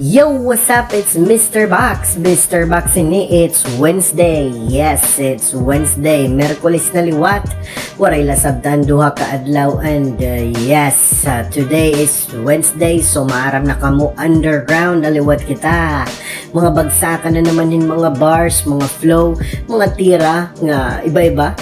Yo, what's up? It's Mr. Box. Mr. Box ini. It's Wednesday. Yes, it's Wednesday. Merkulis na liwat. Waray lasabtan duha ka adlaw and yes, today is Wednesday. So maaram na kamo underground aliwat kita. Mga bagsakan na naman din mga bars, mga flow, mga tira nga iba-iba.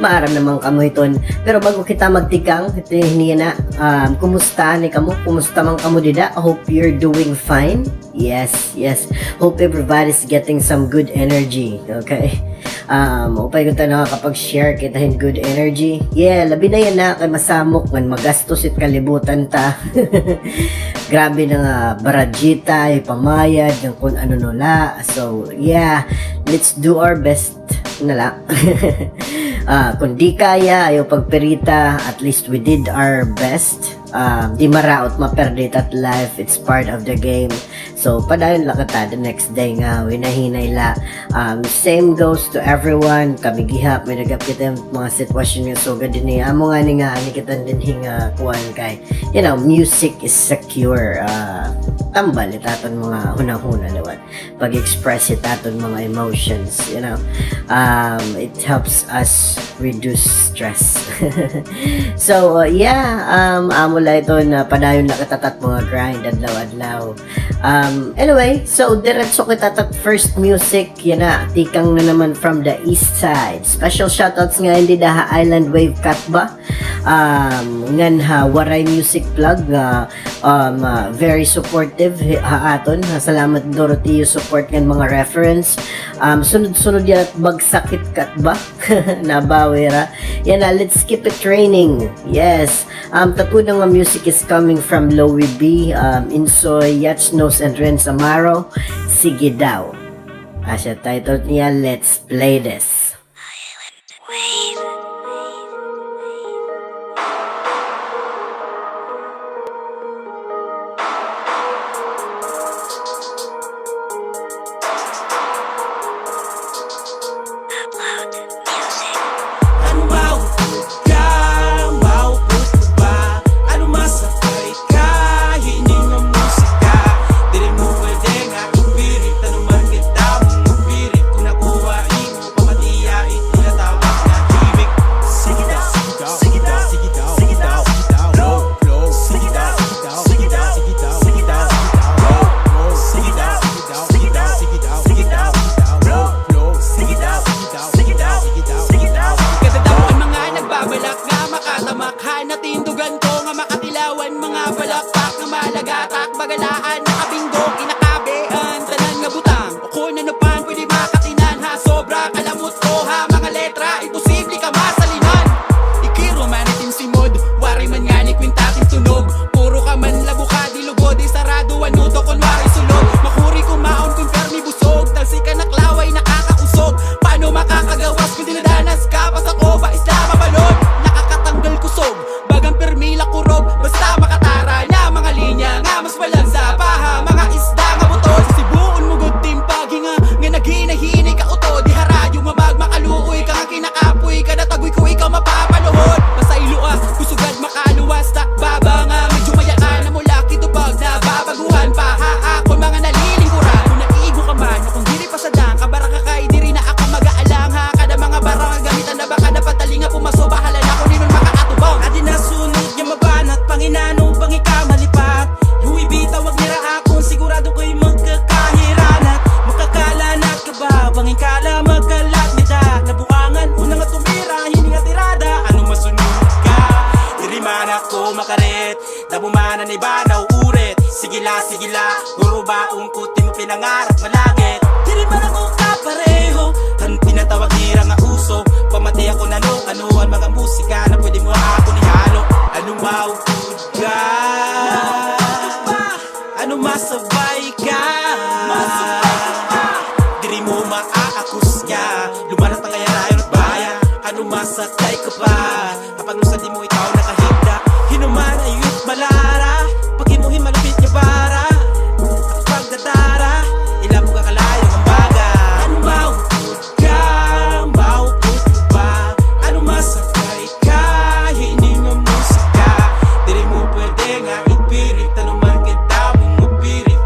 Maaram naman kamo iton. Pero bago kita magtikang, ito na kumusta ni kamo? Kumusta man kamo dida? I hope you're doing fine. Yes. Hope everybody's getting some good energy. Okay? Upay ko tayo nakakapag-share kitahin good energy. Yeah, labi na yan na kay masamok man magastos it kalibutan ta. Grabe na nga barajita, ipamayad, yung kung ano nula. So, yeah, let's do our best nala. Kung di kaya, ayaw pagperita, at least we did our best. Di maraot, maperdit at life, it's part of the game. So, padayon lang kata the next day nga, winahinay la. Same goes to everyone, kami gihap, may nagap kita mga sitwasyon nga so gad din amo nga ni nga, ani kita din hinga kuwan kay, you know, music is secure. Tambal itaton mga hunang-huna liwat. Pag-express itaton mga emotions, you know. It helps us reduce stress. So, yeah, amo la ito na padayon na katatat mga grind adlaw-adlaw. Anyway, so diretso kita tat first music, yan na, tikang na naman from the east side. Special shoutouts nga hindi daha Island Wave Cut ba? Ngan ha, waray music plug nga very supportive aton. Salamat Dorothy support ngan mga reference. Sunod-sunod yan at bagsakit kat ba? Nabawi ra. Yan na, let's keep it training. Yes. Tatud ng music is coming from Lowy B, Insoy, Yachnos, and Ren Samaro. Sige daw. Asya title niya, let's play this. Bagalaan, nakabinggo, kinakabean, tanan nga butang. O kung ano pan, pwede makatinan ha. Sobra kalamot ko ha, mga letra, imposible ka masalinan. Ikiro man itim si Mod, wari man nga ni kwintating tunog. Puro ka man labo ka, di lugo, di sarado, anuto kon wari sulog. Makuri kumaon kung permi busog, talsi ka naklaway, nakakausog. Paano makakagawas kung dinadanas ka, pasak o ba isla mabalod. Nakakatanggal kusog, bagang permi lakurog, basta makatara na mga linya nga mas walang sa paha, mga isda nga butod. Sibuon mo good team paghinga nga naghinahinay ka uto. Di harayo nga magmakaluoy ka nga kinakapoy ka natagoy ko ikaw mapapaluhod. Pasaylo kusugad makaluwas tak baba nga medyo mayakan na mula kitubag na babaguhan pa ha ako mga nalilingkuran. Kung naiigo ka man kung diri pa sa dang kabara ka kay diri na ako mag-aalang ha. Kada mga barang gamitan na baka na patalinga pumaso bahala na kung ninon makakatubang. Adi na sunod nga mabanat panginano pangika malipat. Huwi tawag nira akong sigurado ko'y magkakahiranat. Makakalanat ka ba? Bangin kala magkalat nita. Nabuangan una nga tumira, hindi nga tirada. Anong masunod ka? Diri man ako makaret. Dabumanan ay banaw uret. Sigila, puro ba ungkutin mo pinangarap malagit. Diri man ako kapareho. Kan tinatawag nira nga uso. Pamati ako na ano ang mga musika na pwede mo ako ni halo. Anong maupod ka? Ano masabay ka? Diri mo maaakus ka. Lumanat ang kayarayon at bayan. Ano masakay ka pa? Kapag lusad di mo ikaw nakahigda. Hinuman ayut malara. Paghimuhin malapit niya para. At pagdatara ilang mo kakalayo ang baga. Ano maupod ka? Maupod ba? Ano masakay ka? Hindi mo musika. Diri mo pwede nga ipirit. Ano man kita mong mapirit.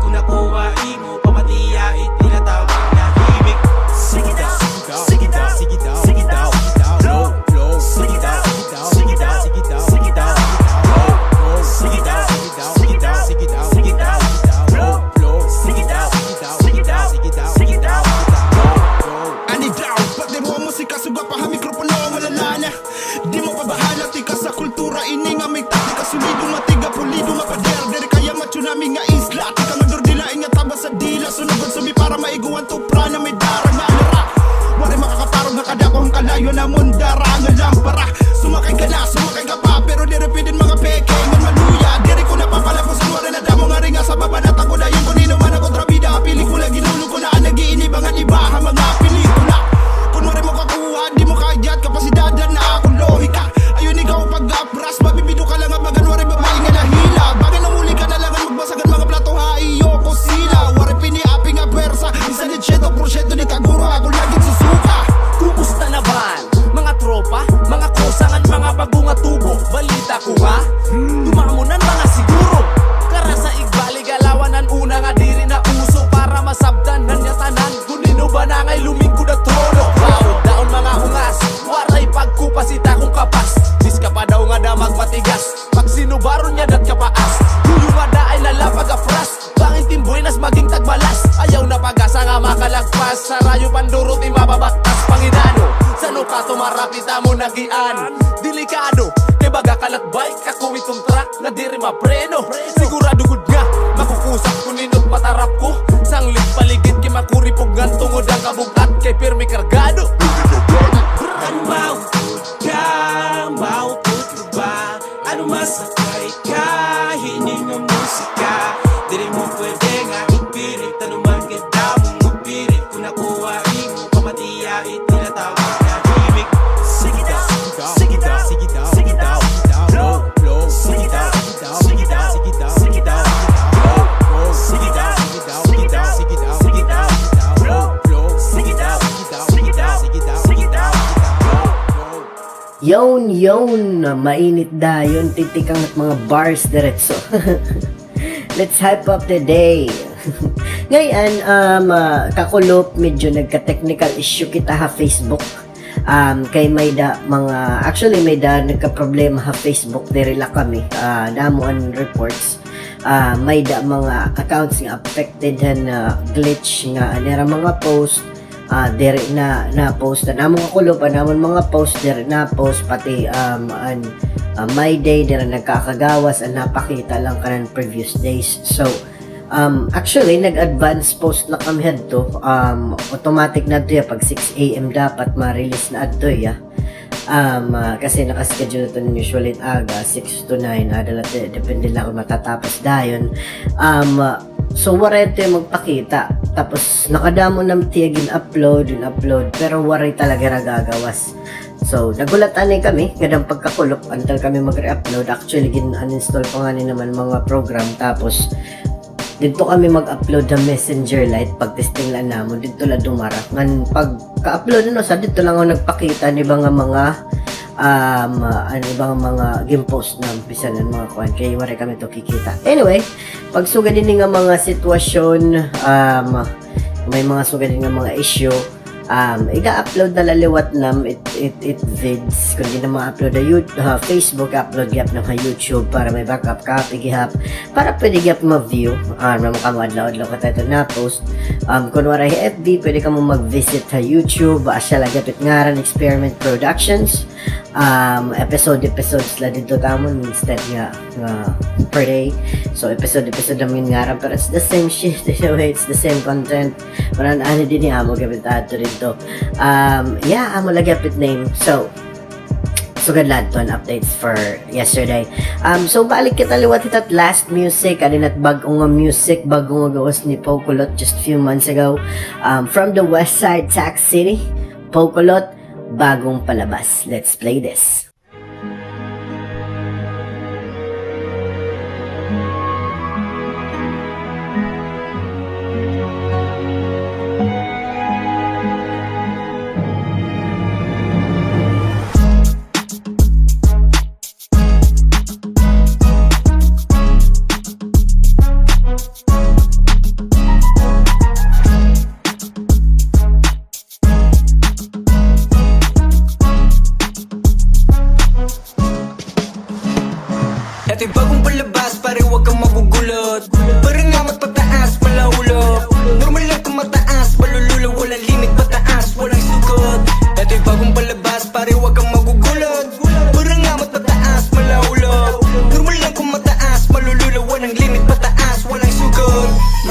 isla Di ka madurdilain nga tabas sa dila Sunugod subi para maiguan tupra na may darang na alara Wari makakatarong nga kadakong kalayo na mundara Ang lampara Sumakay ka na, sumakay ka pa Pero di repidin mga peke Ngan maluya, diri ko napapalapos Wari na damo nga ringa sa baba na tako na yung kunino man ako trabida Pelikula ginulo ko na ang nag-iinib ang iba mga pelikula Kunwari mo kakuha, di mo kayat Kapasidadan na ako lohika Ayun ikaw pag-apras Mabibido ka lang ang maganwari babae nga nahila Bagay nang uli ka na lang ang magbasagan mga plato haiyo ko sila Wari piniapi nga pwersa Isa ni 100% ni Kaguro ako laging susuka Kumusta naman? Mga tropa, mga kusangan, mga bagunga tubo Balita ko nga, tumamunan mga siguro Kara sa igbali galawanan una nga diri na uso Para masabdan nan niya tanan Kunino ba na ngay lumingkod at trono Laod daon mga ungas Waray pagkupasita kong kapas Dis ka pa daw nga da magmatigas Pag sinubaron niya dat kapaas Tuyo nga da ay lalapag afras Bangin timboy nas maging tagbalas Ayaw na pag-asa nga makalagpas Sa rayo pandurot imababaktas Panginano Sano ka tumarapita mo nagian Delikado Kay baga kalakbay Kakuwitong truck Na diri mapreno Sigurado gud nga Makukusap ko ninot matarap ko Sanglit paligid Kay makuripog nga tungod ang kabugat Kay pirmi kargado Ano mautod ka? Mautod ka ba? Ano masakay ka? Hining ang musika Diri mo pwede nga ipirit Ano man ganda mong ipirit Kung nakuha mo pamatiya itinatawag na himig Sige daw, sige daw, sige daw, sige daw Flow, flow, sige daw, sige daw, sige daw, sige daw Flow, flow, sige daw, sige daw, sige daw, sige daw Flow, flow, sige daw, sige daw, sige daw, sige daw Yon, mainit dayon, titikang at mga bars diretso. Let's hype up the day. Ngayon, kakulop, medyo nagka-technical issue kita ha Facebook. Kay may da mga, actually may da nagka-problema ha Facebook, dirila kami, damuan reports. May da mga accounts nga affected na glitch nga, nera mga post, dere na post na mga kulupan namon mga post dere na post pati my day dere nagkakagawas ang napakita lang kanan previous days so actually nag-advance post na kami hadto automatic na to ya pag 6 AM dapat ma-release na adto ya kasi nakaschedule ito usually aga 6 to 9 depende lang kung matatapos dayon so waray ito yung magpakita tapos nakadamo ng tiyagin upload pero waray talaga nagagawas so nagulatan kami gadang pagkakulop until kami mag-re-upload actually gin-uninstall pa nga naman mga program tapos dito kami mag-upload ng Messenger Lite pag testing lang namon dito lang dumara ngan pagka-upload sa dito lang ako nagpakita ni mga ibang mga game post na umpisan ng mga kuhan kaya wari kami to kikita anyway pag sugad din nga mga sitwasyon may mga sugad din nga mga issue iga-upload na laliwat nam it vids kung di na ma-upload na Facebook upload gap na YouTube para may backup copy gihap para pwede gap ma-view naman ka madlaw-adlaw ka tayo na post kung wala FB pwede ka mo mag-visit sa YouTube asya lagi at ngaran Experiment Productions episodes la dito tamon instead nga per day so episode namin ngaran pero it's the same shit anyway it's the same content maran ano din niya mo gamit ato dito amo lagi apit name so good lad to updates for yesterday so balik kita liwat itat last music adin at bagong music bagong gawas ni Pokulot just few months ago from the West Side Tax City Pokulot bagong palabas. Let's play this.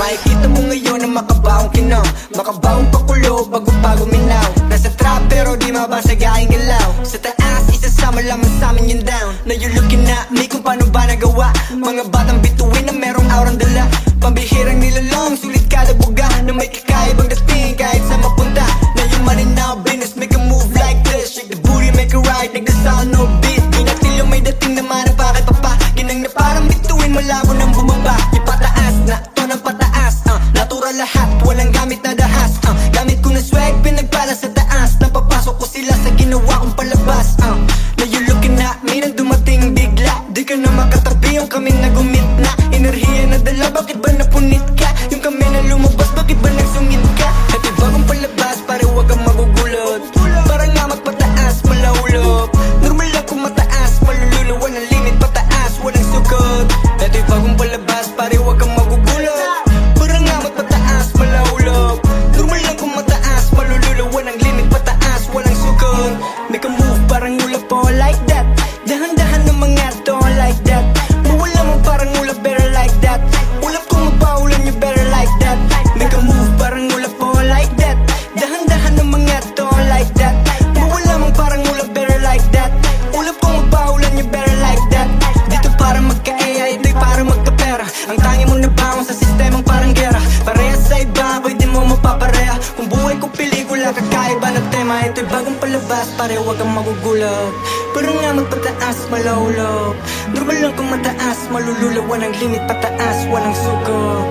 Makikita mo ngayon na makabaong kinang, makabaong pakulo bago minaw. Nasa trap pero di mabasag aking galaw. Sa taas isasama lamang sa amin yung down. Now you're looking at me kung paano ba nagawa. Mga batang bituin na merong aurang dala. Pambihirang nilalong, sulit kada buga. Na may kakaibang dating kahit sa mapunta. Now you money now business, make a move like this. Shake the booty, make a ride, nagdasal no beat. Inatil yung may dating naman na bakit pa. Ginang na parang bituin, malabo nang bumaba. Ipataas na, to ng pataas. Natural lahat, walang gamit na dahas. Gamit ko na swag, pinagpala sa taas. Napapasok ko sila sa ginawa kong palabas. Now you looking at me nang dumating bigla. Di ka na makatabi yung kaming nagumit na. Enerhiya na dala, bakit ba napunit ka? Yung kami na lumabas, bakit ba nagsungit ka? At ibagong palabas, pare wag kang magugulot. Parang nga magpataas, malahulog. Normal lang kung mataas, malululo. Walang limit, pataas, walang sugot. At ibagong palabas, pare wag kang magugulot. Parang nga magpataas, malahulog. Normal lang kung mataas, malululo. Walang limit, pataas, walang sugot. Make a move, parang ulap po like that. Dahan-dahan ng mga to like that. Mawala mo parang ulap, better like that. Ulap kung magpaulan you better like that. Make a move, parang ulap po like that. Dahan-dahan ng mga to like that. Mawala mo parang ulap, better like that. Ulap kung magpaulan you better like that. Dito para magka-AI, ito'y para magkapera. Ang tangi mong nabangon sa sistemang parang gera. Parehas sa iba, ako'y di mo mapapareha. Kung buhay ko pelikula, kakaiba na tema. Ito'y bagong palabas, pare wag kang magugulat. Parang nga magpataas, malahulog. Normal lang kung mataas, malululo. Walang limit, pataas, walang suko.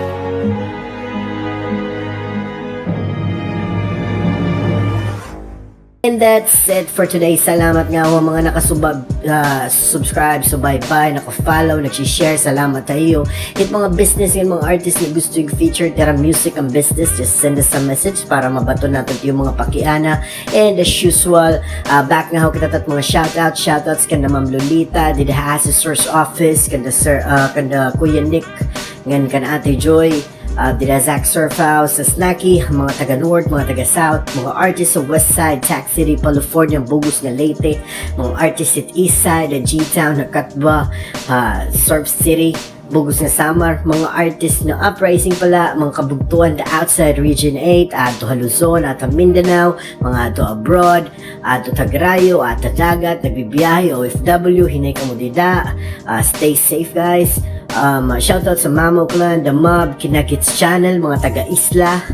And that's it for today. Salamat nga ho mga subscribe, subaybay, naka-follow, nag-share. Salamat tayo. At mga business ng mga artist na gusto yung feature tera music and business, just send us a message para mabato natin yung mga pakiana. And as usual, back nga ho kita tat mga shoutouts kanda Ma'am Lolita, did the Assessor's Office, kanda Sir, kanda Kuya Nick, ngan kan Ate Joy, dila Zach Surfhouse, sa Snacky, mga taga North, mga taga South, mga artists sa West Side, Tac City, California, Bugus na Leyte, mga artists at East Side, G-Town, Katba, Surf City, Bugus na Samar, mga artists na uprising pala, mga kabugtuan na outside Region 8, ato Luzon, ato Mindanao, mga ato abroad, ato Tagrayo, ato Dagat, nagbibiyahe, OFW, hinay kamudida, stay safe guys. Shoutout sa Mamo Clan, The Mob, Kinakits Channel, mga taga-Isla,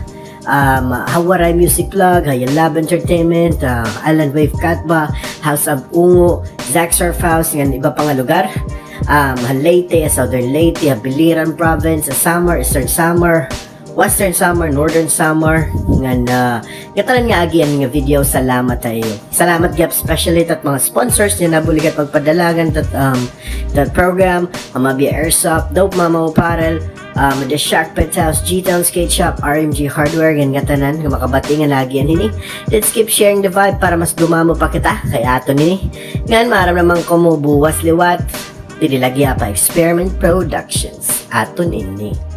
Hawaray Music Plug, Hayan Lab Entertainment, Island Wave Katba, House of Ungo, Zach Surf House, yan iba pang lugar. Leyte, Southern Leyte, Biliran Province, Samar, Eastern Samar, Western Samar, Northern Samar, ngan gatalan nga agi ang nga video. Salamat tayo. Salamat gyap especially at mga sponsors na nabuligat magpadalagan that program, Amabia Airsoft, Dope Mama Apparel, The Shark Pet House, G-Town Skate Shop, RMG Hardware, gan gatanan nga makabati nga lagi yan nini. Let's keep sharing the vibe para mas dumamo pa kita kay ato nini. Ngan maram namang kumubuwas liwat. Dili lagi pa Experiment Productions ato nini.